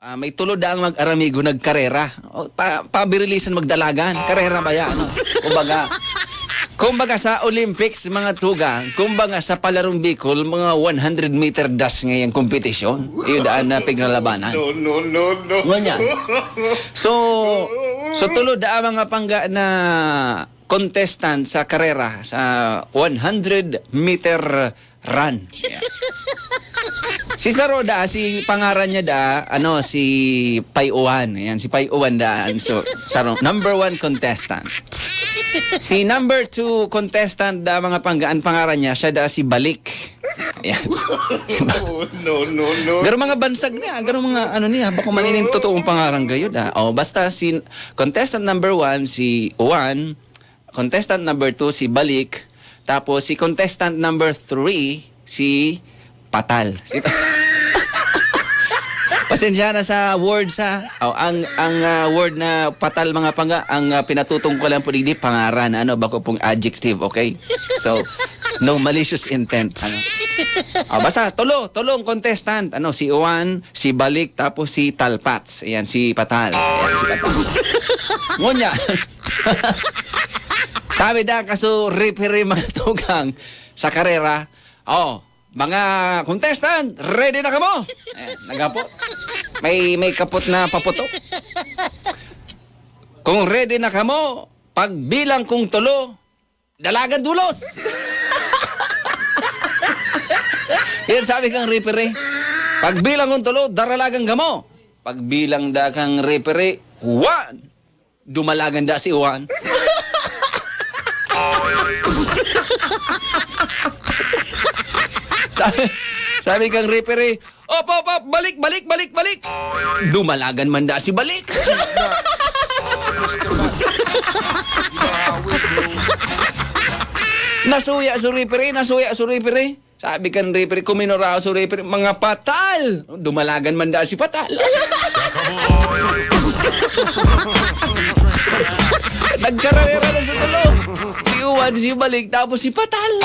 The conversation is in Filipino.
May tulod ang mag-aramigo nagkarera. Pabirilisan magdalagan. Karera ba yan? Ano? Kumbaga sa Olympics, mga tugang, kumbaga sa Palarong Bicol, mga 100-meter dash ngayong kompetisyon. Iyon daan na pignalabanan. No. Ganyan. So tulod ang mga pangga na contestant sa karera sa 100-meter run. Yeah. Si Saroda, si pangaran niya si Pai Uwan. Ayan, si Pai Uwan So, number 1 contestant. Si number 2 contestant mga panggaan pangaran niya, siya si Balik. Ayan. No. Garo mga bansag niya, garo mga niya, baka maninin totoong pangaran gayo basta si contestant number 1 si Uwan, contestant number 2 si Balik, tapos si contestant number 3 si Patal. Pasensya na sa words ang word na patal mga pangga, ang pinatutungkulan po digdi pangaran, bako pong adjective, okay? So, no malicious intent, basta tulong contestant, si Juan, si Balik, tapos si Talpats. Ayan, si Patal. Ayan, si Patal. Ngunya. Sabi kaso referee mga tugang sa karera, mga contestant, ready na kamo? Nagapot. May kapot na paputok. Kung ready na kamo, pagbilang kong tulo, dalagan dulos. Yan sabi kang referee. Pagbilang kong tulo, daralagan kamo. Pagbilang kang referee, 1. Dumalagan si 1. Sabi kang referee, op, balik. Dumalagan man si Balik. Nasuya su referee. Sabi kang referee, kuminora su referee, mga patal. Dumalagan man si Patal. Nagkaralera na sa tulo. Si Uwan, si Balik, tapos si Patal.